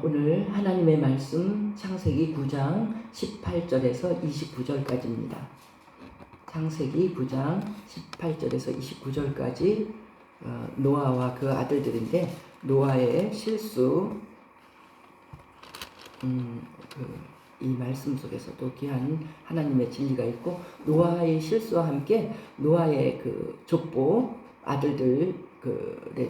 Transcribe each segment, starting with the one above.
오늘 하나님의 말씀 창세기 9장 18절에서 29절까지입니다. 창세기 9장 18절에서 29절까지 노아와 그 아들들인데, 노아의 실수, 이 말씀 속에서도 귀한 하나님의 진리가 있고, 노아의 실수와 함께 노아의 그 족보, 아들들의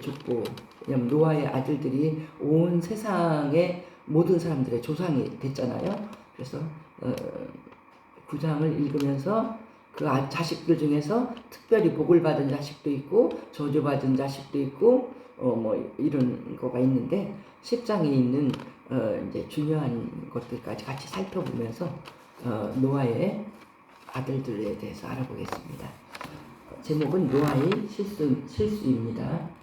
족보, 왜냐면 노아의 아들들이 온 세상의 모든 사람들의 조상이 됐잖아요. 그래서 9장을 읽으면서 그 자식들 중에서 특별히 복을 받은 자식도 있고 저주받은 자식도 있고 이런 거가 있는데, 10장에 있는 이제 중요한 것들까지 같이 살펴보면서 노아의 아들들에 대해서 알아보겠습니다. 제목은 노아의 실수입니다.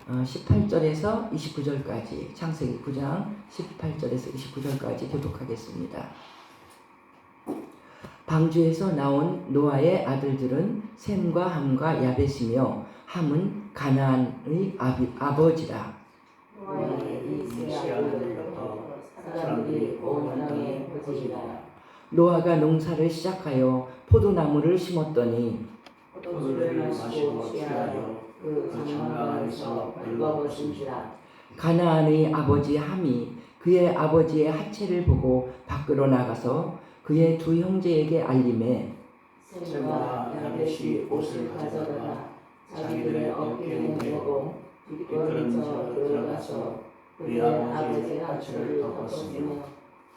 18절에서 29절까지, 창세기 9장 18절에서 29절까지 교독하겠습니다. 방주에서 나온 노아의 아들들은 셈과 함과 야벳이며, 함은 가나안의 아버지라. 노아가 농사를 시작하여 포도나무를 심었더니 포도주를 마시고 취하여 그 장막에서 벌거벗은지라. 가나안의 아버지 함이 그의 아버지의 하체를 보고 밖으로 나가서 그의 두 형제에게 알림해 셈과 야벳이 옷을 가져다가 자기들의 어깨에 메고 뒷걸음쳐 들어가서 그의 아버지의 하체를 덮었으며,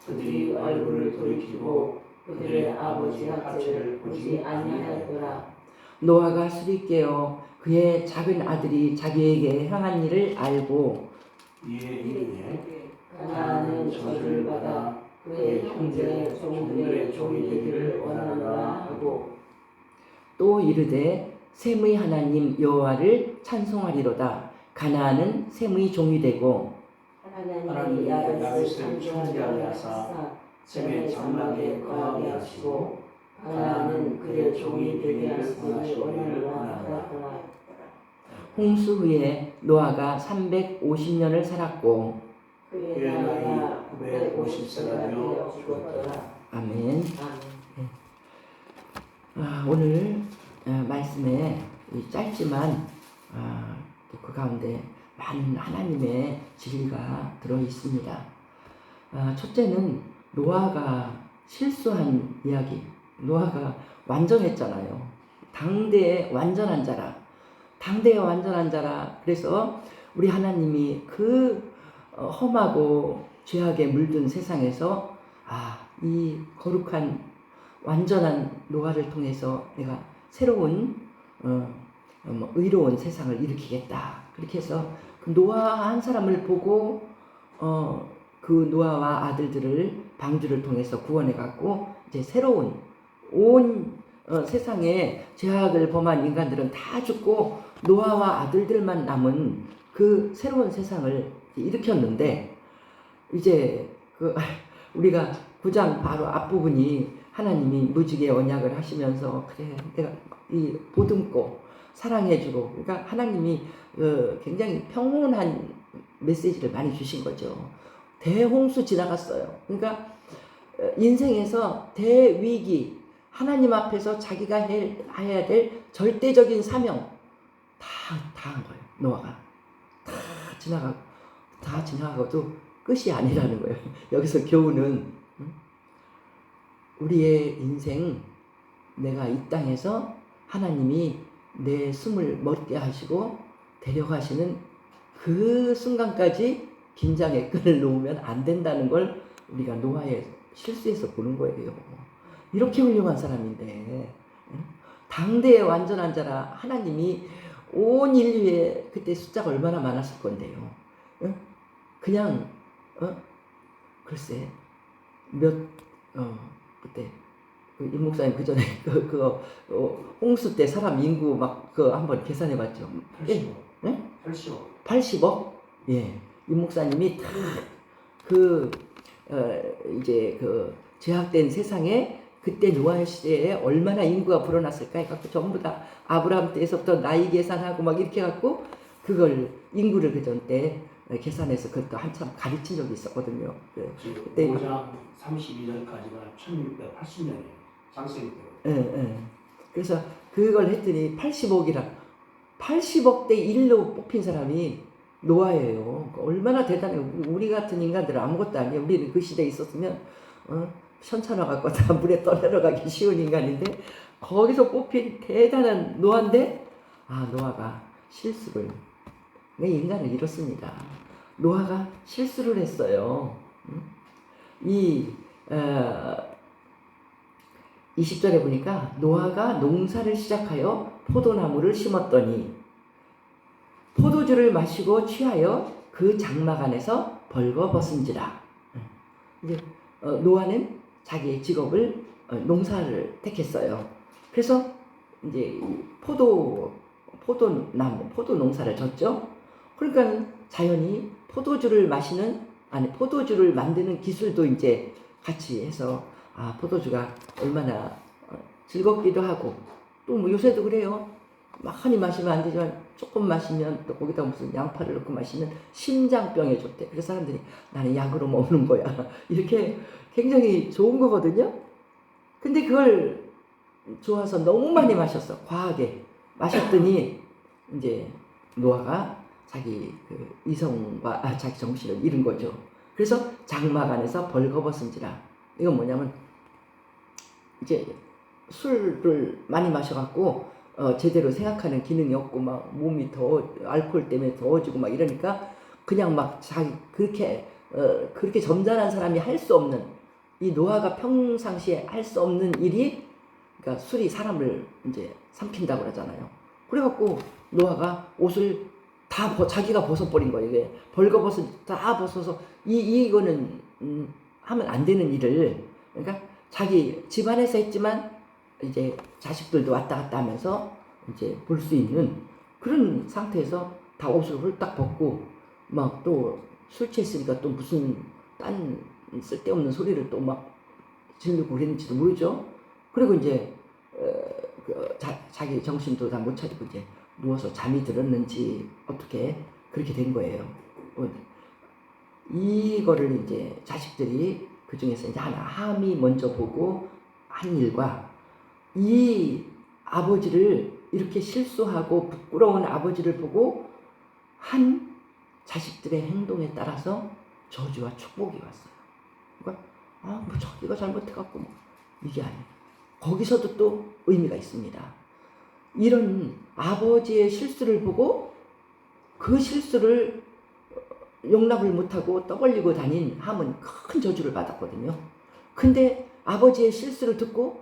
그들이 얼굴을 돌이키고 그들의 아버지의 하체를 보지 아니하였더라. 노아가 술이 깨어 그의 작은 아들이 자기에게 행한 일을 알고 이에 이르되 가나안은 저주를 받아 그의 형제의 종들의 종이 되기를 원하노라 하고, 또 이르되 셈의 하나님 여호와를 찬송하리로다. 가나안은 셈의 종이 되고 하나님이 야벳을 창조하게 하사 셈의 장막에 거하게 하시고, 가나안은 그의 종이 되게 하시기를 원하노라. 홍수 후에 노아가 350년을 살았고 그의 나이가 950세가 되어 죽었더라. 아멘. 오늘 말씀에 짧지만 그 가운데 많은 하나님의 진리가 들어 있습니다. 첫째는 노아가 실수한 이야기. 노아가 완전했잖아요. 당대의 완전한 자라. 그래서 우리 하나님이 그 험하고 죄악에 물든 세상에서 이 거룩한 완전한 노아를 통해서 내가 새로운 의로운 세상을 일으키겠다. 그렇게 해서 그 노아 한 사람을 보고 그 노아와 아들들을 방주를 통해서 구원해 갖고, 이제 새로운 온 세상에 죄악을 범한 인간들은 다 죽고 노아와 아들들만 남은 그 새로운 세상을 일으켰는데, 이제 우리가 9장 바로 앞부분이 하나님이 무지개 언약을 하시면서 그래 내가 이 보듬고 사랑해주고, 그러니까 하나님이 굉장히 평온한 메시지를 많이 주신 거죠. 대홍수 지나갔어요. 그러니까 인생에서 대위기, 하나님 앞에서 자기가 해야 될 절대적인 사명 다 한 거예요. 노아가 다 지나가고도 끝이 아니라는 거예요. 여기서 교훈은 우리의 인생, 내가 이 땅에서 하나님이 내 숨을 멎게 하시고 데려가시는 그 순간까지 긴장의 끈을 놓으면 안 된다는 걸 우리가 노아의 실수에서 보는 거예요. 이렇게 훌륭한 사람인데, 당대의 완전한 자라. 하나님이 온 인류의 그때 숫자가 얼마나 많았을 건데요. 그냥 글쎄 그때 임 목사님 그 전에 홍수 때 사람 인구 막 한번 계산해 봤죠. 80억. 네? 80억. 80억? 예. 임 목사님이 다 이제 제약된 세상에 그때 노아 시대에 얼마나 인구가 불어났을까 해갖고 전부 다 아브라함 때에서부터 나이 계산하고 막 이렇게 해갖고 그걸 인구를 그 전 때 계산해서 그것도 한참 가르친 적이 있었거든요. 지금 그때 5장 32절까지가 1680년이에요. 장세기 때. 예. 그래서 그걸 했더니 80억 대 1로 뽑힌 사람이 노아예요. 얼마나 대단해요. 우리 같은 인간들은 아무것도 아니에요. 우리는 그 시대에 있었으면 현찬화 갖고 다 물에 떠내려가기 쉬운 인간인데 거기서 뽑힌 대단한 노아인데 노아가 실수를 인간은 이렇습니다. 노아가 실수를 했어요. 이 20절에 보니까 노아가 농사를 시작하여 포도나무를 심었더니 포도주를 마시고 취하여 그 장막 안에서 벌거벗은지라. 이제 노아는 자기의 직업을 농사를 택했어요. 그래서 이제 포도나무, 포도 농사를 졌죠. 그러니까 자연히 포도주를 만드는 기술도 이제 같이 해서 포도주가 얼마나 즐겁기도 하고 또 뭐 요새도 그래요. 많이 마시면 안 되지만 조금 마시면 또 거기다 무슨 양파를 넣고 마시면 심장병에 좋대. 그래서 사람들이 나는 약으로 먹는 거야. 이렇게 굉장히 좋은 거거든요. 근데 그걸 좋아서 너무 많이 마셨어. 과하게 마셨더니 이제 노아가 자기 이성과 자기 정신을 잃은 거죠. 그래서 장막 안에서 벌거벗은지라. 이건 뭐냐면 이제 술을 많이 마셔갖고 제대로 생각하는 기능이 없고 막 몸이 알코올 때문에 더워지고 막 이러니까 그냥 막 자기 그렇게 점잖은 사람이 할 수 없는 이 노아가 평상시에 할 수 없는 일이 그러니까 술이 사람을 이제 삼킨다고 그러잖아요. 그래갖고 노아가 옷을 다 자기가 벗어버린 거예요. 이게 벌거벗은 다 벗어서 이거는 하면 안 되는 일을 그러니까 자기 집안에서 했지만 이제 자식들도 왔다 갔다 하면서 이제 볼 수 있는 그런 상태에서 다 옷을 홀딱 벗고 막 또 술 취했으니까 또 무슨 딴 쓸데없는 소리를 또 막 지르고 그랬는지도 모르죠. 그리고 이제 자기 정신도 다 못 차리고 이제 누워서 잠이 들었는지 어떻게 그렇게 된 거예요. 이거를 이제 자식들이 그 중에서 이제 함이 먼저 보고 한 일과 이 아버지를 이렇게 실수하고 부끄러운 아버지를 보고 한 자식들의 행동에 따라서 저주와 축복이 왔어요. 그러니까 뭐 자기가 잘못해갖고 뭐 이게 아니에요. 거기서도 또 의미가 있습니다. 이런 아버지의 실수를 보고 그 실수를 용납을 못하고 떠벌리고 다닌 함은 큰 저주를 받았거든요. 근데 아버지의 실수를 듣고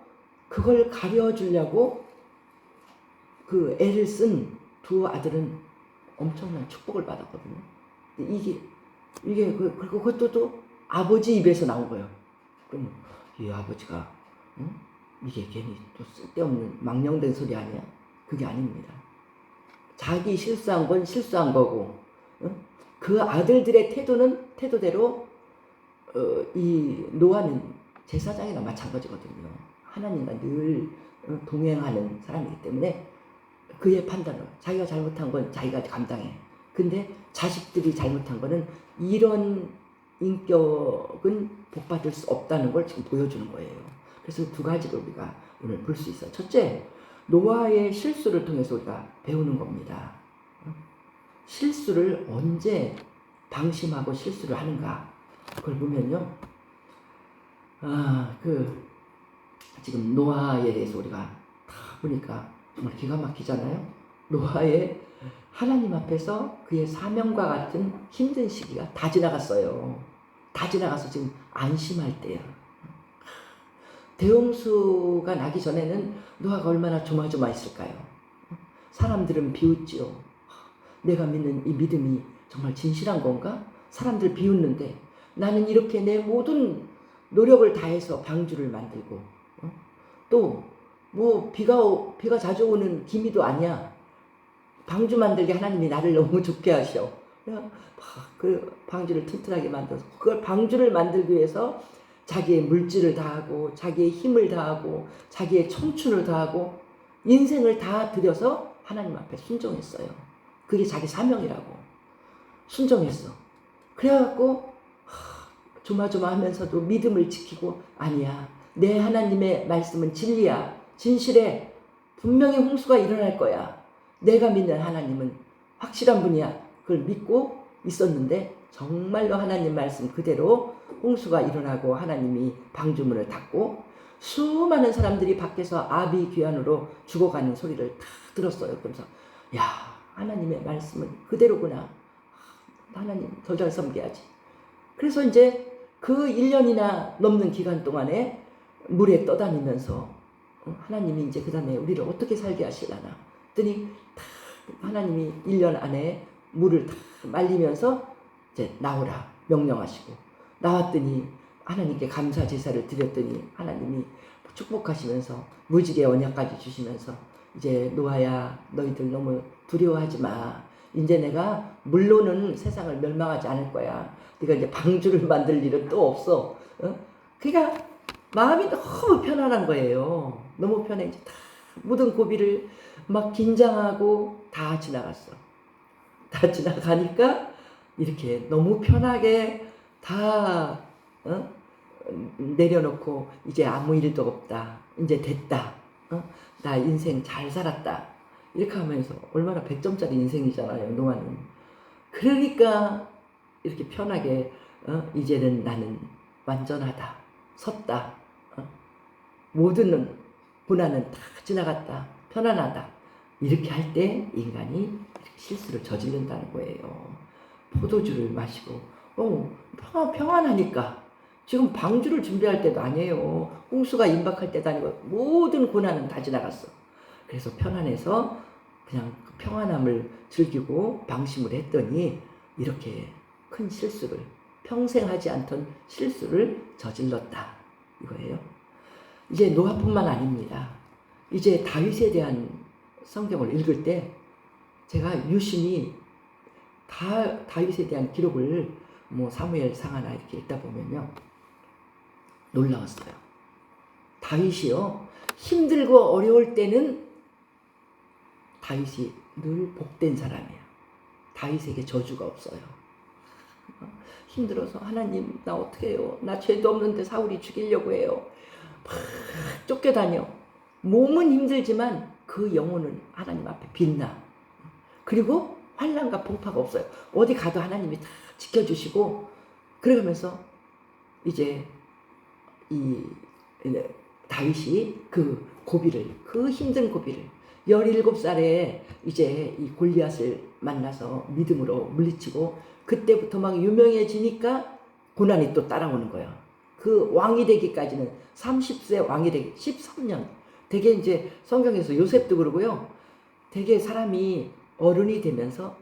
그걸 가려주려고 그 애를 쓴 두 아들은 엄청난 축복을 받았거든요. 이게 그리고 그것도 또 아버지 입에서 나온 거예요. 그럼 이 아버지가 이게 괜히 또 쓸데없는 망령된 소리 아니야? 그게 아닙니다. 자기 실수한 건 실수한 거고 그 아들들의 태도는 태도대로 이 노아는 제사장이랑 마찬가지거든요. 하나님과 늘 동행하는 사람이기 때문에 그의 판단으로 자기가 잘못한 건 자기가 감당해. 근데 자식들이 잘못한 거는 이런 인격은 복받을 수 없다는 걸 지금 보여주는 거예요. 그래서 두 가지를 우리가 오늘 볼 수 있어요. 첫째, 노아의 실수를 통해서 우리가 배우는 겁니다. 실수를 언제 방심하고 실수를 하는가? 그걸 보면요. 지금 노아에 대해서 우리가 다 보니까 정말 기가 막히잖아요. 노아의 하나님 앞에서 그의 사명과 같은 힘든 시기가 다 지나갔어요. 다 지나가서 지금 안심할 때야. 대홍수가 나기 전에는 노아가 얼마나 조마조마했을까요? 사람들은 비웃지요. 내가 믿는 이 믿음이 정말 진실한 건가? 사람들 비웃는데 나는 이렇게 내 모든 노력을 다해서 방주를 만들고 또 뭐 비가 자주 오는 기미도 아니야. 방주 만들게 하나님이 나를 너무 좋게 하셔. 그 방주를 튼튼하게 만들어서 그걸 방주를 만들기 위해서 자기의 물질을 다하고 자기의 힘을 다하고 자기의 청춘을 다하고 인생을 다 들여서 하나님 앞에 순종했어요. 그게 자기 사명이라고. 순종했어. 그래갖고 조마조마하면서도 믿음을 지키고 아니야. 내 하나님의 말씀은 진리야. 진실해. 분명히 홍수가 일어날 거야. 내가 믿는 하나님은 확실한 분이야. 그걸 믿고 있었는데 정말로 하나님 말씀 그대로 홍수가 일어나고 하나님이 방주문을 닫고 수많은 사람들이 밖에서 아비규환으로 죽어가는 소리를 다 들었어요. 그러면서 야, 하나님의 말씀은 그대로구나. 하나님 더 잘 섬겨야지. 그래서 이제 그 1년이나 넘는 기간 동안에 물에 떠다니면서 하나님이 이제 그 다음에 우리를 어떻게 살게 하시려나 했더니 다 하나님이 1년 안에 물을 다 말리면서 이제 나오라 명령하시고 나왔더니 하나님께 감사 제사를 드렸더니 하나님이 축복하시면서 무지개 언약까지 주시면서 이제 노아야 너희들 너무 두려워하지 마. 이제 내가 물로는 세상을 멸망하지 않을 거야. 네가 이제 방주를 만들 일은 또 없어. 그러니까 마음이 너무 편안한 거예요. 너무 편해. 이제 다 모든 고비를 막 긴장하고 다 지나갔어. 다 지나가니까 이렇게 너무 편하게 다 내려놓고 이제 아무 일도 없다. 이제 됐다. 나 인생 잘 살았다. 이렇게 하면서 얼마나 100점짜리 인생이잖아요. 노아는. 그러니까 이렇게 편하게 이제는 나는 완전하다. 섰다. 모든 고난은 다 지나갔다. 편안하다. 이렇게 할 때 인간이 이렇게 실수를 저지른다는 거예요. 포도주를 마시고 평안하니까 지금 방주를 준비할 때도 아니에요. 홍수가 임박할 때도 아니고 모든 고난은 다 지나갔어. 그래서 편안해서 그냥 그 평안함을 즐기고 방심을 했더니 이렇게 큰 실수를 평생 하지 않던 실수를 저질렀다 이거예요. 이제 노아뿐만 아닙니다. 이제 다윗에 대한 성경을 읽을 때 제가 유심히 다윗에 대한 기록을 뭐 사무엘상하나 이렇게 읽다 보면요 놀라웠어요. 다윗이요 힘들고 어려울 때는 다윗이 늘 복된 사람이야. 다윗에게 저주가 없어요. 힘들어서 하나님 나 어떻게 해요? 나 죄도 없는데 사울이 죽이려고 해요. 막 쫓겨다녀. 몸은 힘들지만 그 영혼은 하나님 앞에 빛나. 그리고 환난과 풍파가 없어요. 어디 가도 하나님이 다 지켜주시고 그러면서 이제 이 다윗이 그 고비를 그 힘든 고비를 17살에 이제 이 골리앗을 만나서 믿음으로 물리치고 그때부터 막 유명해지니까 고난이 또 따라오는 거야. 그 왕이 되기까지는 30세 왕이 되기 13년. 되게 이제 성경에서 요셉도 그러고요. 되게 사람이 어른이 되면서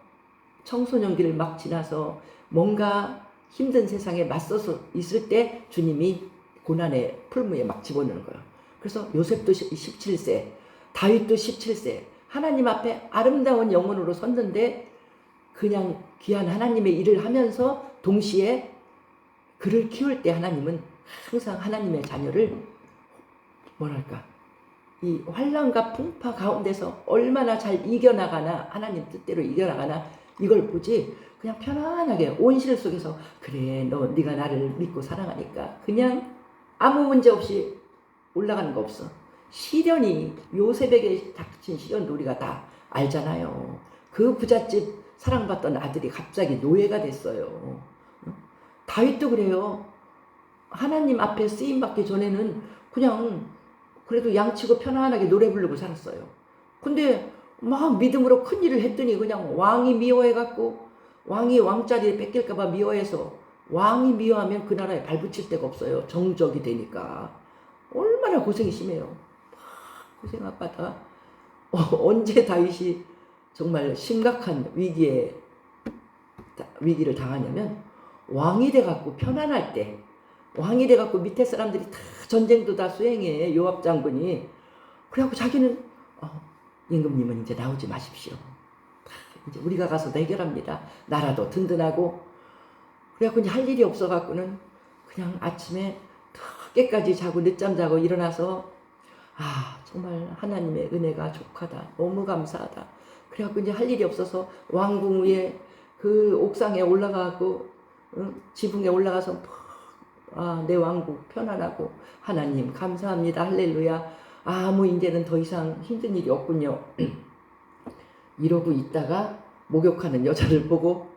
청소년기를 막 지나서 뭔가 힘든 세상에 맞서서 있을 때 주님이 고난의 풀무에 막 집어넣는 거예요. 그래서 요셉도 17세, 다윗도 17세, 하나님 앞에 아름다운 영혼으로 섰는데 그냥 귀한 하나님의 일을 하면서 동시에 그를 키울 때 하나님은 항상 하나님의 자녀를 뭐랄까 이 환난과 풍파 가운데서 얼마나 잘 이겨나가나 하나님 뜻대로 이겨나가나 이걸 보지 그냥 편안하게 온실 속에서 그래 네가 나를 믿고 사랑하니까 그냥 아무 문제 없이 올라가는 거 없어. 시련이 요셉에게 닥친 시련도 우리가 다 알잖아요. 그 부잣집 사랑받던 아들이 갑자기 노예가 됐어요. 다윗도 그래요. 하나님 앞에 쓰임받기 전에는 그냥 그래도 양치고 편안하게 노래 부르고 살았어요. 근데 막 믿음으로 큰 일을 했더니 그냥 왕이 미워해갖고 왕이 왕자리를 뺏길까봐 미워해서 왕이 미워하면 그 나라에 발붙일 데가 없어요. 정적이 되니까. 얼마나 고생이 심해요. 고생하다가 언제 다윗이 정말 심각한 위기를 당하냐면 왕이 돼갖고 편안할 때 왕이 돼갖고 밑에 사람들이 다 전쟁도 다 수행해 요압 장군이 그래갖고 자기는 임금님은 이제 나오지 마십시오. 이제 우리가 가서 해결합니다. 나라도 든든하고 그래갖고 이제 할 일이 없어갖고는 그냥 아침에 늦게까지 자고 늦잠 자고 일어나서 정말 하나님의 은혜가 족하다. 너무 감사하다. 그래갖고 이제 할 일이 없어서 왕궁 위에 그 옥상에 올라가고 지붕에 올라가서 내 왕국 편안하고 하나님 감사합니다 할렐루야 아무 이제는 더 이상 힘든 일이 없군요. 이러고 있다가 목욕하는 여자를 보고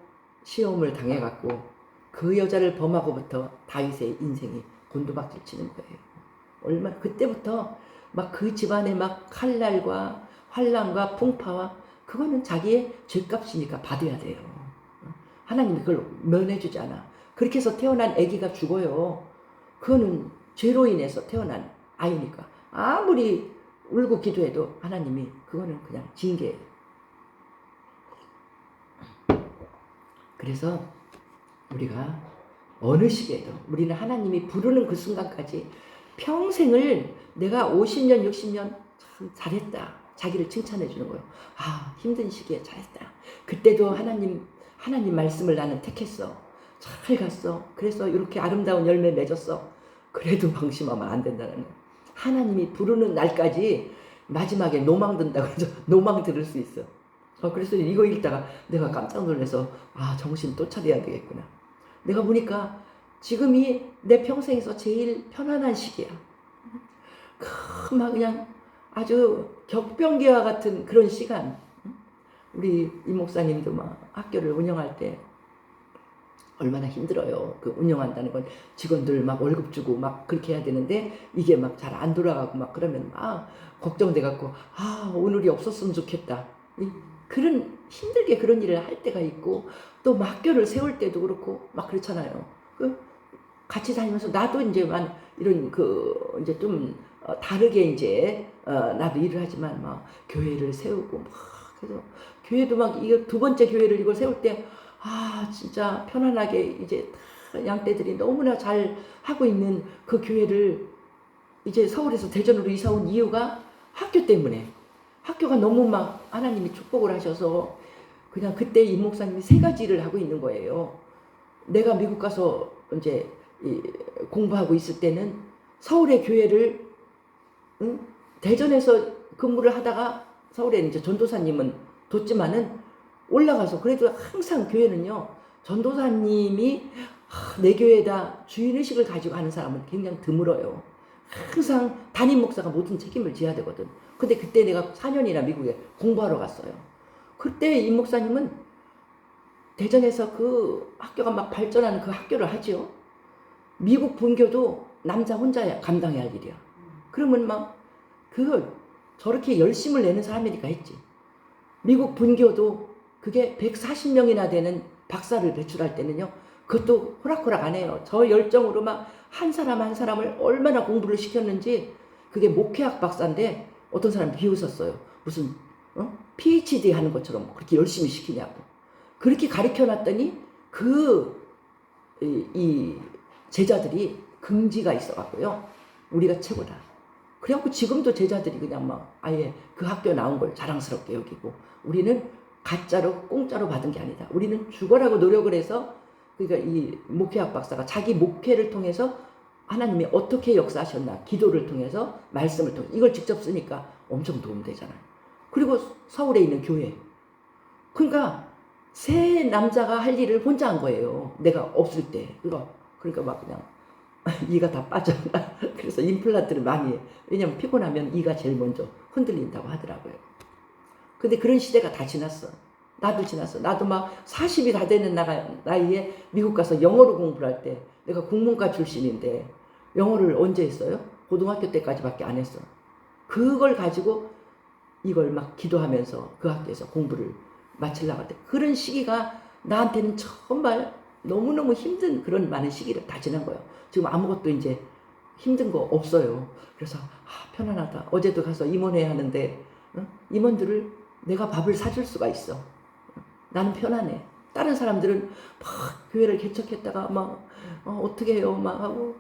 시험을 당해갖고 그 여자를 범하고부터 다윗의 인생이 곤두박질 치는 거예요. 그때부터 막 그 집안에 막 칼날과 환난과 풍파와 그거는 자기의 죄값이니까 받아야 돼요. 하나님이 그걸 면해주지 않아. 그렇게 해서 태어난 아기가 죽어요. 그거는 죄로 인해서 태어난 아이니까 아무리 울고 기도해도 하나님이 그거는 그냥 징계예요. 그래서 우리가 어느 시기에도 우리는 하나님이 부르는 그 순간까지 평생을 내가 50년 60년 참 잘했다 자기를 칭찬해 주는 거예요. 힘든 시기에 잘했다. 그때도 하나님 말씀을 나는 택했어. 잘 갔어. 그래서 이렇게 아름다운 열매 맺었어. 그래도 방심하면 안 된다는 거예요. 하나님이 부르는 날까지 마지막에 노망 든다고 해서 노망 들을 수 있어. 그래서 이거 읽다가 내가 깜짝 놀라서 정신 또 차려야 되겠구나. 내가 보니까 지금이 내 평생에서 제일 편안한 시기야. 막 그냥 아주 격변기와 같은 그런 시간. 우리 이 목사님도 막 학교를 운영할 때 얼마나 힘들어요. 그 운영한다는 건 직원들 막 월급 주고 막 그렇게 해야 되는데 이게 막 잘 안 돌아가고 막 그러면 막 걱정돼 갖고 오늘이 없었으면 좋겠다. 그런 힘들게 그런 일을 할 때가 있고 또 막 학교를 세울 때도 그렇고 막 그렇잖아요. 같이 다니면서 나도 이제만 이런 이제 좀 다르게 이제 나도 일을 하지만 막 교회를 세우고 막 그래서 교회도 막 이거 두 번째 교회를 이걸 세울 때 진짜 편안하게 이제 양떼들이 너무나 잘 하고 있는 그 교회를 이제 서울에서 대전으로 이사 온 이유가 학교 때문에. 학교가 너무 막 하나님이 축복을 하셔서 그냥 그때 임 목사님이 3가지 일을 하고 있는 거예요. 내가 미국 가서 이제 공부하고 있을 때는 서울의 교회를 대전에서 근무를 하다가 서울에 이제 전도사님은 뒀지만은 올라가서 그래도 항상 교회는요 전도사님이 내 교회다 주인의식을 가지고 하는 사람은 굉장히 드물어요. 항상 담임 목사가 모든 책임을 져야 되거든. 근데 그때 내가 4년이나 미국에 공부하러 갔어요. 그때 임 목사님은 대전에서 그 학교가 막 발전하는 그 학교를 하지요. 미국 본교도 남자 혼자 감당해야 할 일이야. 그러면 막 저렇게 열심을 내는 사람이니까 했지. 미국 본교도 그게 140명이나 되는 박사를 배출할 때는요. 그것도 호락호락 안 해요. 저 열정으로 막 한 사람 한 사람을 얼마나 공부를 시켰는지 그게 목회학 박사인데 어떤 사람이 비웃었어요. 무슨 PhD 하는 것처럼 그렇게 열심히 시키냐고. 그렇게 가르쳐놨더니 이 제자들이 긍지가 있어갖고요. 우리가 최고다. 그래갖고 지금도 제자들이 그냥 막 아예 그 학교 나온 걸 자랑스럽게 여기고 우리는 가짜로 공짜로 받은 게 아니다. 우리는 죽어라고 노력을 해서 그러니까 이 목회학 박사가 자기 목회를 통해서 하나님이 어떻게 역사하셨나 기도를 통해서 말씀을 통해서 이걸 직접 쓰니까 엄청 도움되잖아요. 그리고 서울에 있는 교회 그러니까 세 남자가 할 일을 혼자 한 거예요. 내가 없을 때. 그러니까 막 그냥 이가 다 빠져. 그래서 임플란트를 많이 해. 왜냐면 피곤하면 이가 제일 먼저 흔들린다고 하더라고요. 근데 그런 시대가 다 지났어. 나도 지났어. 나도 막 40이 다 되는 나이에 미국 가서 영어로 공부를 할 때 내가 국문과 출신인데 영어를 언제 했어요? 고등학교 때까지밖에 안 했어. 그걸 가지고 이걸 막 기도하면서 그 학교에서 공부를 마치려고 할 때 그런 시기가 나한테는 정말 너무너무 힘든 그런 많은 시기를 다 지난 거예요. 지금 아무것도 이제 힘든 거 없어요. 그래서 편안하다. 어제도 가서 임원회 하는데 임원들을 내가 밥을 사줄 수가 있어. 나는 편안해. 다른 사람들은 막 교회를 개척했다가 막 어떻게 해요 막 하고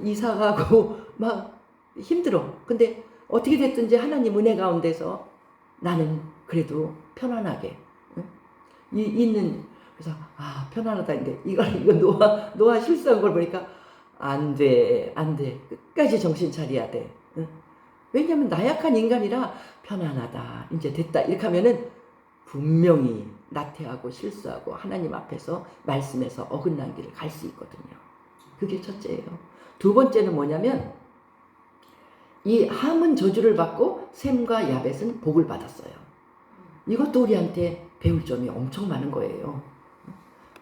이사 가고 막 힘들어. 근데 어떻게 됐든지 하나님 은혜 가운데서 나는 그래도 편안하게 있는. 그래서 편안하다. 근데 이거 노아 실수한 걸 보니까 안 돼. 끝까지 정신 차려야 돼. 왜냐면 나약한 인간이라 편안하다. 이제 됐다. 이렇게 하면은 분명히 나태하고 실수하고 하나님 앞에서 말씀에서 어긋난 길을 갈 수 있거든요. 그게 첫째예요. 두 번째는 뭐냐면 이 함은 저주를 받고 셈과 야벳은 복을 받았어요. 이것도 우리한테 배울 점이 엄청 많은 거예요.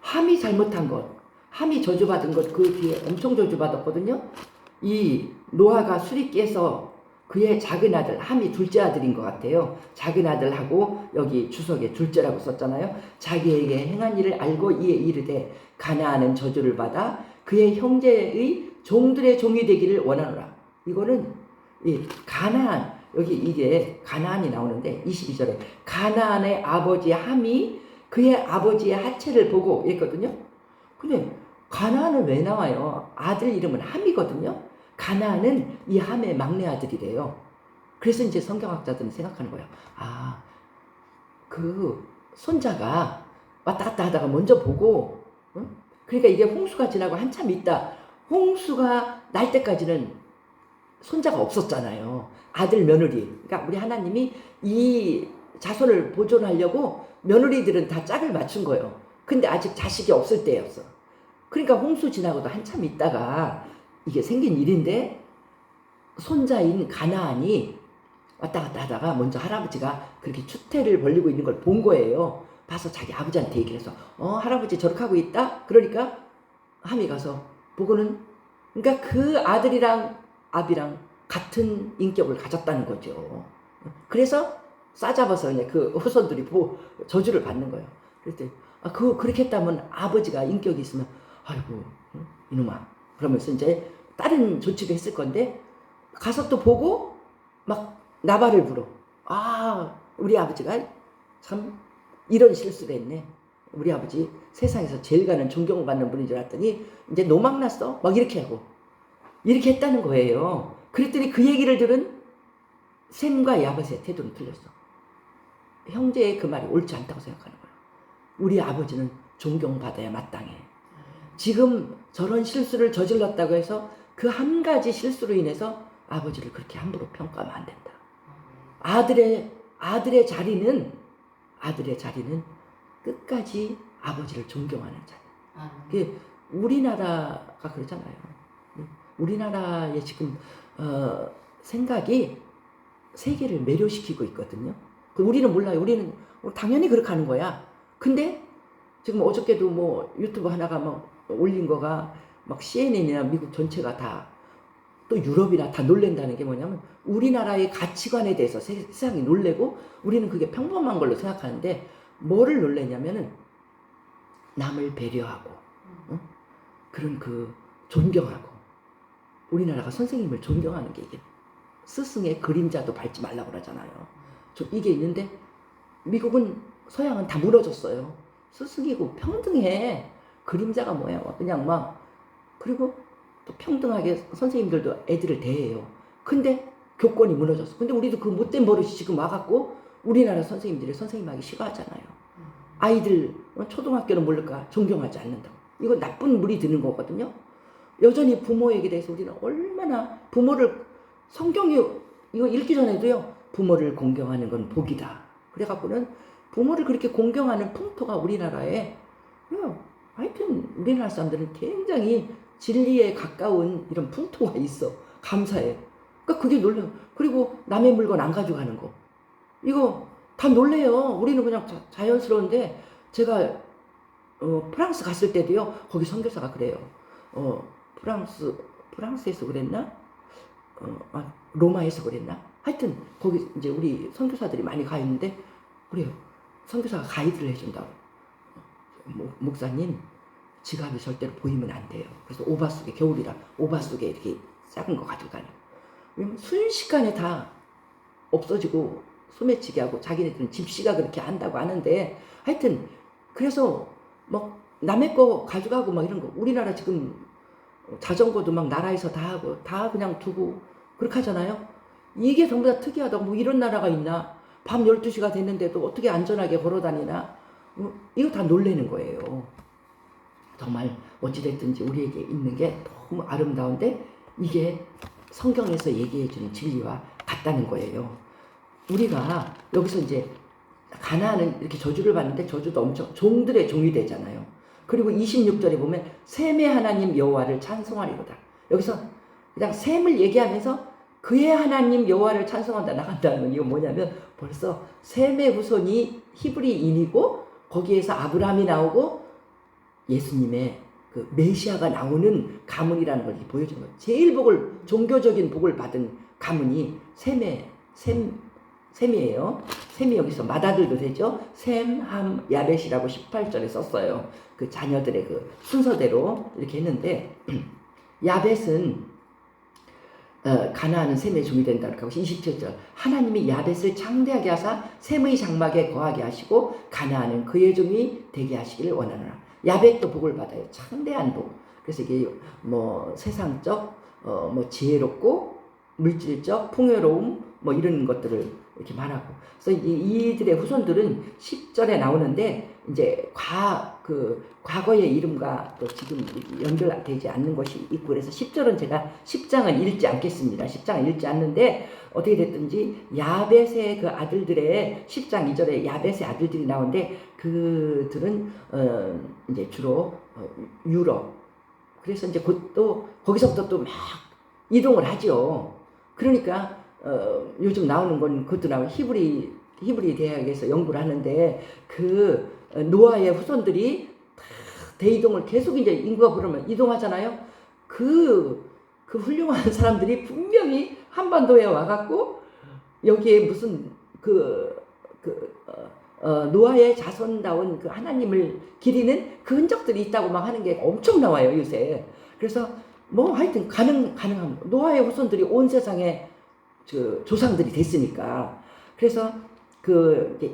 함이 잘못한 것, 함이 저주받은 것, 그 뒤에 엄청 저주받았거든요. 이 노아가 술이 깨서 그의 작은 아들, 함이 둘째 아들인 것 같아요. 작은 아들하고 여기 주석에 둘째라고 썼잖아요. 자기에게 행한 일을 알고 이에 이르되 가나안은 저주를 받아 그의 형제의 종들의 종이 되기를 원하노라. 이거는 이 가나안, 여기 이게 가나안이 나오는데 22절에 가나안의 아버지 함이 그의 아버지의 하체를 보고 있거든요. 근데 가나안은 왜 나와요? 아들 이름은 함이거든요. 가나안은 이 함의 막내 아들이래요. 그래서 이제 성경학자들은 생각하는 거예요. 아, 그 손자가 왔다 갔다 하다가 먼저 보고, 응? 그러니까 이게 홍수가 지나고 한참 있다. 홍수가 날 때까지는 손자가 없었잖아요. 아들 며느리. 그러니까 우리 하나님이 이 자손을 보존하려고 며느리들은 다 짝을 맞춘 거예요. 근데 아직 자식이 없을 때였어. 그러니까 홍수 지나고도 한참 있다가 이게 생긴 일인데 손자인 가나안이 왔다 갔다 하다가 먼저 할아버지가 그렇게 추태를 벌리고 있는 걸 본 거예요. 봐서 자기 아버지한테 얘기를 해서 할아버지 저렇게 하고 있다? 그러니까 함이 가서 보고는 그러니까 그 아들이랑 아비랑 같은 인격을 가졌다는 거죠. 그래서 싸잡아서 그냥 그 후손들이 저주를 받는 거예요. 그랬더니 그렇게 했다면 아버지가 인격이 있으면 아이고 이놈아 그러면서 이제 다른 조치를 했을 건데 가서 또 보고 막 나발을 불어. 우리 아버지가 참 이런 실수를 했네. 우리 아버지 세상에서 제일 가는 존경을 받는 분인 줄 알았더니 이제 노망났어. 막 이렇게 하고 이렇게 했다는 거예요. 그랬더니 그 얘기를 들은 셈과 야벳의 태도는 틀렸어. 형제의 그 말이 옳지 않다고 생각하는 거예요. 우리 아버지는 존경받아야 마땅해. 지금 저런 실수를 저질렀다고 해서 그 한 가지 실수로 인해서 아버지를 그렇게 함부로 평가하면 안 된다. 아들의 자리는 끝까지 아버지를 존경하는 자리. 우리나라가 그러잖아요. 우리나라의 지금 생각이 세계를 매료시키고 있거든요. 우리는 몰라요. 우리는 당연히 그렇게 하는 거야. 근데 지금 어저께도 뭐 유튜브 하나가 막 올린 거가 막 CNN이나 미국 전체가 다 또 유럽이나 다 놀랜다는 게 뭐냐면 우리나라의 가치관에 대해서 세상이 놀래고 우리는 그게 평범한 걸로 생각하는데 뭐를 놀래냐면은 남을 배려하고 그런 존경하고 우리나라가 선생님을 존경하는 게 이게 스승의 그림자도 밟지 말라고 그러잖아요. 이게 있는데 미국은 서양은 다 무너졌어요. 스승이고 평등해. 그림자가 뭐야? 그냥 막 그리고 또 평등하게 선생님들도 애들을 대해요. 근데 교권이 무너졌어. 근데 우리도 그 못된 버릇이 지금 와갖고 우리나라 선생님들이 선생님하기 싫어하잖아요. 아이들 초등학교는 모를까 존경하지 않는다고. 이거 나쁜 물이 드는 거거든요. 여전히 부모에게 대해서 우리는 얼마나 부모를 성경이 이거 읽기 전에도요. 부모를 공경하는 건 복이다. 그래갖고는 부모를 그렇게 공경하는 풍토가 우리나라에 하여튼 우리나라 사람들은 굉장히 진리에 가까운 이런 풍토가 있어. 감사해. 그러니까 그게 놀래요. 그리고 남의 물건 안 가져가는 거. 이거 다 놀래요. 우리는 그냥 자연스러운데 제가 프랑스 갔을 때도요. 거기 선교사가 그래요. 프랑스에서 그랬나? 로마에서 그랬나? 하여튼 거기 이제 우리 선교사들이 많이 가 있는데 그래요. 선교사가 가이드를 해준다고. 목사님 지갑이 절대로 보이면 안 돼요. 그래서 오바 속에 겨울이라 오바 속에 이렇게 작은 거 가지고 다녀요. 왜냐면 순식간에 다 없어지고 소매치기 하고 자기네들은 집시가 그렇게 한다고 하는데 하여튼 그래서 막 남의 거 가져가고 막 이런 거 우리나라 지금 자전거도 막 나라에서 다 하고 다 그냥 두고 그렇게 하잖아요. 이게 전부 다 특이하다고 뭐 이런 나라가 있나. 밤 12시가 됐는데도 어떻게 안전하게 걸어다니나. 이거 다 놀라는 거예요. 정말 어찌됐든지 우리에게 있는 게 너무 아름다운데 이게 성경에서 얘기해주는 진리와 같다는 거예요. 우리가 여기서 이제 가나안은 이렇게 저주를 받는데 저주도 엄청 종들의 종이 되잖아요. 그리고 26절에 보면 셈의 하나님 여호와를 찬송하리로다. 여기서 그냥 셈을 얘기하면서 그의 하나님 여호와를 찬송한다 나간다는 건 이거 뭐냐면 벌써 셈의 후손이 히브리인이고 거기에서 아브라함이 나오고 예수님의 그 메시아가 나오는 가문이라는 걸 보여주는 거예요. 제일 종교적인 복을 받은 가문이 셈이에요. 셈이 여기서 맏아들도 되죠. 셈, 함, 야벳이라고 18절에 썼어요. 그 자녀들의 그 순서대로 이렇게 했는데 야벳은 가나안은 셈의 종이 된다. 그렇게 하고 27절 하나님이 야벳을 창대하게 하사 셈의 장막에 거하게 하시고 가나안은 그의 종이 되게 하시기를 원하노라. 야벳도 복을 받아요. 창대한 복. 그래서 이게 뭐 세상적 뭐 지혜롭고 물질적 풍요로움 뭐 이런 것들을 이렇게 말하고. 그래서 이들의 후손들은 10절에 나오는데 이제 과거의 이름과 또 지금 연결되지 않는 것이 있고 그래서 10절은 제가 10장은 읽지 않겠습니다. 10장은 읽지 않는데 어떻게 됐든지 야벳의 그 아들들의 10장 2절에 야벳의 아들들이 나오는데 그들은 이제 주로 유럽. 그래서 이제 또 거기서부터 또 막 이동을 하죠. 그러니까 요즘 나오는 건 그것도 나오고 히브리 대학에서 연구를 하는데 그 노아의 후손들이 대이동을 계속 이제 인구가 그러면 이동하잖아요. 그 훌륭한 사람들이 분명히 한반도에 와갖고 여기에 무슨 노아의 자손다운 그 하나님을 기리는 그 흔적들이 있다고 막 하는 게 엄청 나와요 요새. 그래서 뭐 하여튼 가능합니다. 노아의 후손들이 온 세상에 그 조상들이 됐으니까. 그래서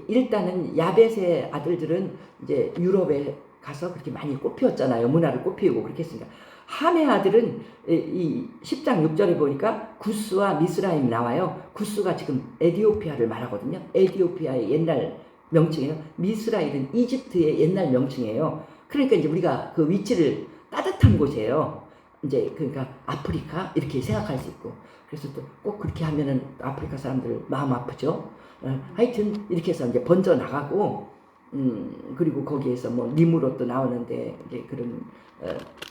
일단은 야벳의 아들들은 이제 유럽에 가서 그렇게 많이 꽃피웠잖아요. 문화를 꽃피우고 그렇게 했으니까. 함의 아들은 이 10장 6절에 보니까 구스와 미스라임 나와요. 구스가 지금 에디오피아를 말하거든요. 에디오피아의 옛날 명칭이에요. 미스라임은 이집트의 옛날 명칭이에요. 그러니까 이제 우리가 그 위치를 따뜻한 곳이에요. 이제 그러니까 아프리카 이렇게 생각할 수 있고. 그래서 또 꼭 그렇게 하면은 아프리카 사람들 마음 아프죠. 하여튼 이렇게 해서 이제 번져 나가고 그리고 거기에서 뭐 니무롯도 나오는데 이제 그런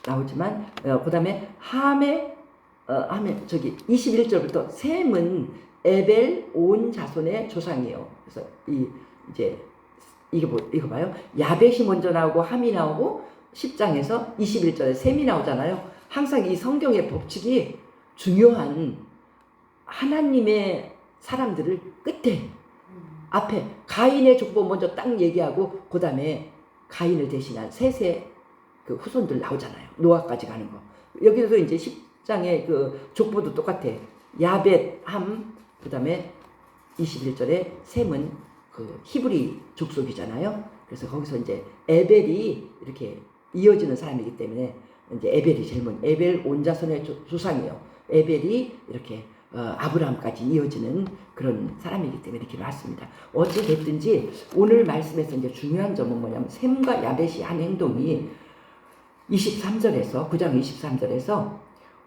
나오지만 그다음에 함의 저기 21절부터 셈은 에벨 온 자손의 조상이에요. 그래서 이제 이거 봐요. 야벳이 먼저 나오고 함이 나오고 10장에서 21절에 셈이 나오잖아요. 항상 이 성경의 법칙이 중요한 하나님의 사람들을 끝에 앞에 가인의 족보 먼저 딱 얘기하고 그 다음에 가인을 대신한 셋의 그 후손들 나오잖아요. 노아까지 가는 거. 여기서 이제 10장의 그 족보도 똑같아. 야벳, 함, 그 다음에 21절에 셈은 그 히브리 족속이잖아요. 그래서 거기서 이제 에벨이 이렇게 이어지는 사람이기 때문에 이제 에벨이 제일 먼저 에벨 온 자손의 조상이에요. 에벨이 이렇게 아브라함까지 이어지는 그런 사람이기 때문에 이렇게 나왔습니다. 어찌 됐든지 오늘 말씀에서 이제 중요한 점은 뭐냐면 셈과 야벳이 한 행동이 23절에서 9장 23절에서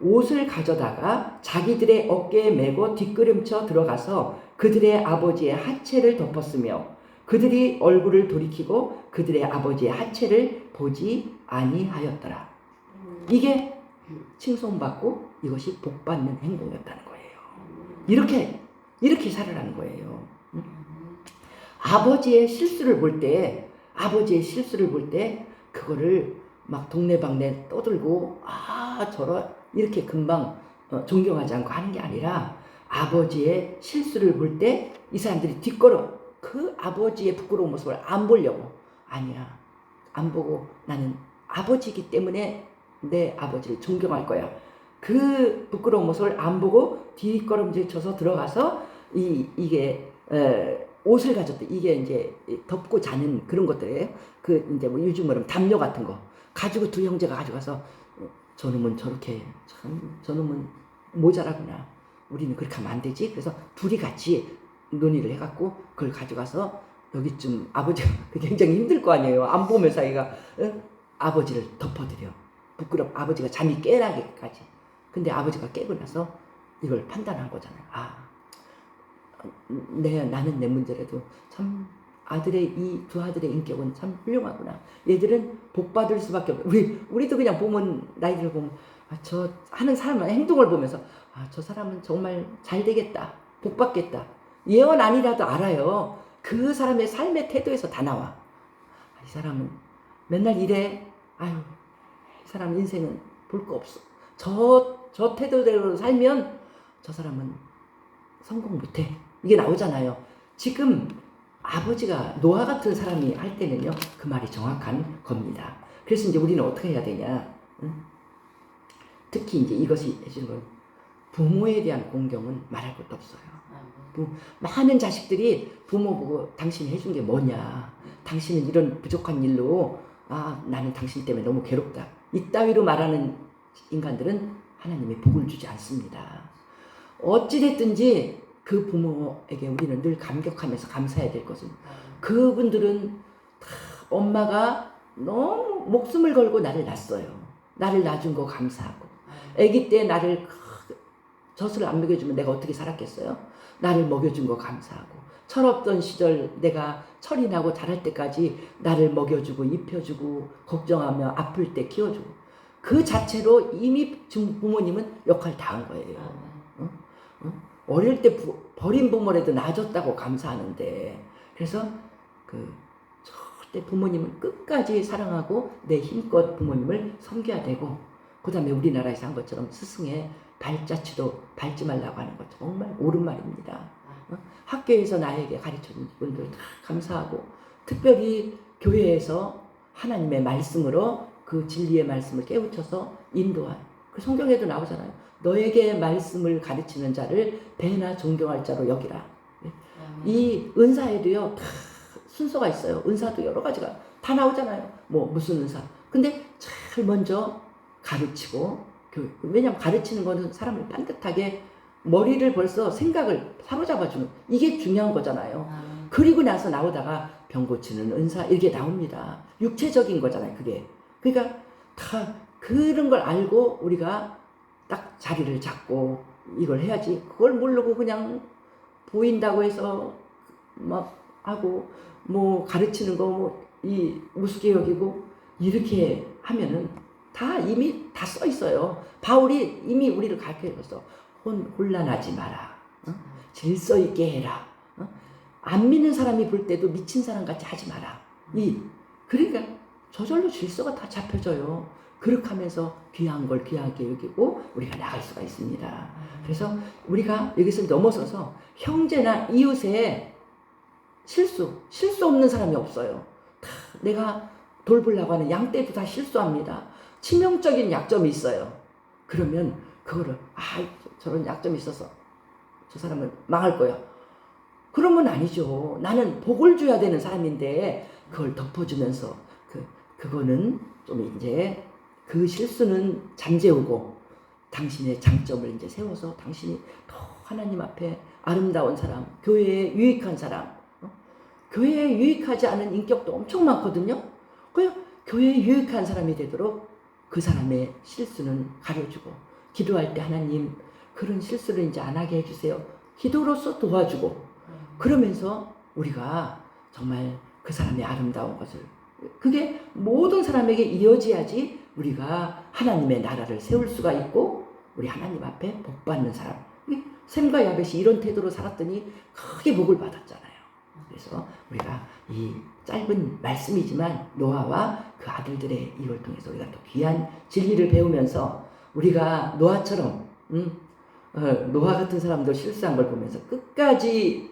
옷을 가져다가 자기들의 어깨에 메고 뒷걸음쳐 들어가서 그들의 아버지의 하체를 덮었으며 그들이 얼굴을 돌이키고 그들의 아버지의 하체를 보지 아니하였더라. 이게 칭송받고 이것이 복받는 행동이었다는 거예요. 이렇게 살아라는 거예요. 아버지의 실수를 볼 때 그거를 막 동네방네 떠들고 이렇게 금방 존경하지 않고 하는 게 아니라 아버지의 실수를 볼 때 이 사람들이 그 아버지의 부끄러운 모습을 안 보려고 아니야. 안 보고 나는 아버지이기 때문에 내 아버지를 존경할 거야. 그 부끄러운 모습을 안 보고 뒷걸음질 쳐서 들어가서 이게 옷을 가졌대. 이게 이제 덮고 자는 그런 것들이에요. 그 이제 뭐 요즘으로는 담요 같은 거 가지고 두 형제가 가져가서 저놈은 저렇게 저놈은 모자라구나. 우리는 그렇게 하면 안 되지. 그래서 둘이 같이 논의를 해갖고 그걸 가져가서 여기쯤 아버지가 굉장히 힘들 거 아니에요. 안 보면서 아이가 아버지를 덮어드려. 아버지가 잠이 깨나기까지. 근데 아버지가 깨고 나서 이걸 판단한 거잖아요. 나는 내 문제라도 참 아들의 이 두 아들의 인격은 참 훌륭하구나. 얘들은 복 받을 수밖에 없어. 우리도 그냥 보면 나이들 보면 저 하는 사람 행동을 보면서 저 사람은 정말 잘 되겠다. 복 받겠다. 예언 아니라도 알아요. 그 사람의 삶의 태도에서 다 나와. 이 사람은 맨날 이래. 아유, 이 사람 인생은 볼 거 없어. 저 태도대로 살면 저 사람은 성공 못해. 이게 나오잖아요. 지금 아버지가 노아 같은 사람이 할 때는요, 그 말이 정확한 겁니다. 그래서 이제 우리는 어떻게 해야 되냐? 응? 특히 이제 이것이 해주는 건 부모에 대한 공경은 말할 것도 없어요. 많은 자식들이 부모 보고 당신이 해준 게 뭐냐? 당신은 이런 부족한 일로 나는 당신 때문에 너무 괴롭다. 이따위로 말하는 인간들은 하나님의 복을 주지 않습니다. 어찌됐든지 그 부모에게 우리는 늘 감격하면서 감사해야 될 것은 그분들은 다 엄마가 너무 목숨을 걸고 나를 낳았어요. 나를 낳아준 거 감사하고 아기 때 나를 젖을 안 먹여주면 내가 어떻게 살았겠어요? 나를 먹여준 거 감사하고 철없던 시절 내가 철이 나고 자랄 때까지 나를 먹여주고 입혀주고 걱정하며 아플 때 키워주고 그 자체로 이미 부모님은 역할 다 한 거예요. 어릴 때 버린 부모라도 낳아줬다고 감사하는데 그래서 절대 부모님은 끝까지 사랑하고 내 힘껏 부모님을 섬겨야 되고 그 다음에 우리나라에서 한 것처럼 스승의 발자취도 밟지 말라고 하는 것 정말 옳은 말입니다. 학교에서 나에게 가르쳐준 분들 다 감사하고 특별히 교회에서 하나님의 말씀으로 그 진리의 말씀을 깨우쳐서 인도한 그 성경에도 나오잖아요. 너에게 말씀을 가르치는 자를 배나 존경할 자로 여기라. 이 은사에도요 다 순서가 있어요. 은사도 여러 가지가 다 나오잖아요. 뭐 무슨 은사. 근데 제일 먼저 가르치고 교육. 왜냐하면 가르치는 거는 사람을 반듯하게 머리를 벌써 생각을 사로잡아주는 이게 중요한 거잖아요. 그리고 나서 나오다가 병 고치는 은사 이렇게 나옵니다. 육체적인 거잖아요. 그게. 그러니까 다 그런 걸 알고 우리가 딱 자리를 잡고 이걸 해야지 그걸 모르고 그냥 보인다고 해서 막 하고 뭐 가르치는 거 뭐 이 우습게 여기고 이렇게 하면은 다 이미 다 써 있어요. 바울이 이미 우리를 가르쳐줬어. 혼란하지 마라. 질서 있게 해라. 안 믿는 사람이 볼 때도 미친 사람 같이 하지 마라. 그러니까 저절로 질서가 다 잡혀져요. 그렇게 하면서 귀한 걸 귀하게 여기고 우리가 나갈 수가 있습니다. 그래서 우리가 여기서 넘어서서 형제나 이웃의 실수 없는 사람이 없어요. 다 내가 돌보려고 하는 양떼도 다 실수합니다. 치명적인 약점이 있어요. 그러면 그거를 저런 약점이 있어서 저 사람은 망할 거야. 그러면 아니죠. 나는 복을 줘야 되는 사람인데 그걸 덮어주면서 그거는 좀 이제 그 실수는 잠재우고 당신의 장점을 이제 세워서 당신이 더 하나님 앞에 아름다운 사람, 교회에 유익한 사람, 교회에 유익하지 않은 인격도 엄청 많거든요. 그냥 교회에 유익한 사람이 되도록 그 사람의 실수는 가려주고 기도할 때 하나님 그런 실수를 이제 안 하게 해주세요. 기도로서 도와주고 그러면서 우리가 정말 그 사람의 아름다운 것을 그게 모든 사람에게 이어져야지 우리가 하나님의 나라를 세울 수가 있고 우리 하나님 앞에 복 받는 사람. 셈과 야벳이 이런 태도로 살았더니 크게 복을 받았잖아요. 그래서 우리가 이 짧은 말씀이지만 노아와 그 아들들의 이걸 통해서 우리가 또 귀한 진리를 배우면서 우리가 노아처럼 노아 같은 사람도 실수한 걸 보면서 끝까지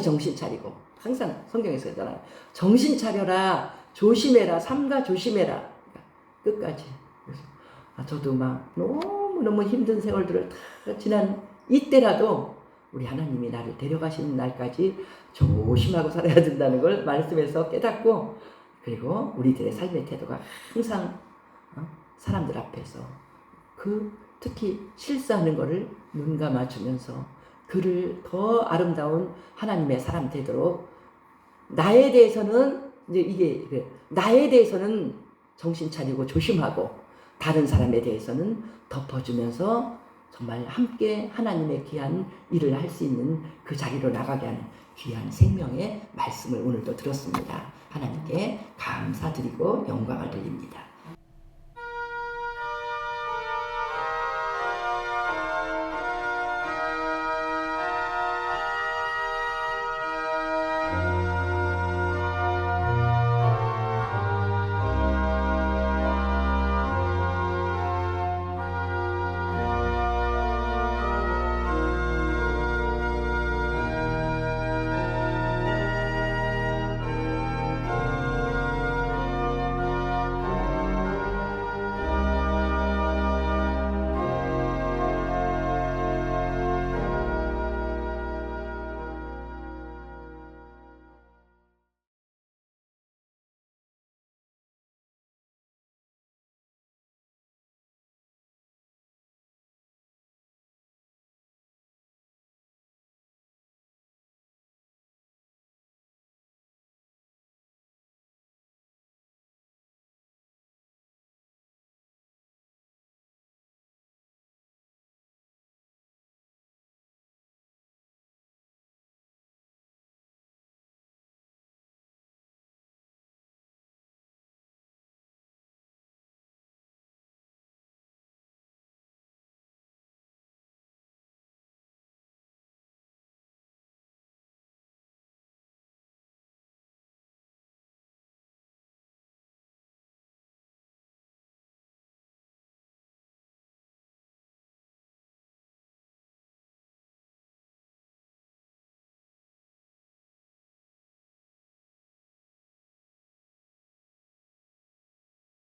정신 차리고 항상 성경에서 그러잖아요. 정신 차려라, 조심해라, 삼가 조심해라. 끝까지. 그래서 저도 막 너무 힘든 세월들을 다 지난 이때라도 우리 하나님이 나를 데려가시는 날까지 조심하고 살아야 된다는 걸 말씀에서 깨닫고 그리고 우리들의 삶의 태도가 항상 사람들 앞에서 특히 실수하는 거를 눈 감아주면서 그를 더 아름다운 하나님의 사람 되도록 나에 대해서는 정신 차리고 조심하고 다른 사람에 대해서는 덮어주면서 정말 함께 하나님의 귀한 일을 할 수 있는 그 자리로 나가게 하는 귀한 생명의 말씀을 오늘도 들었습니다. 하나님께 감사드리고 영광을 드립니다.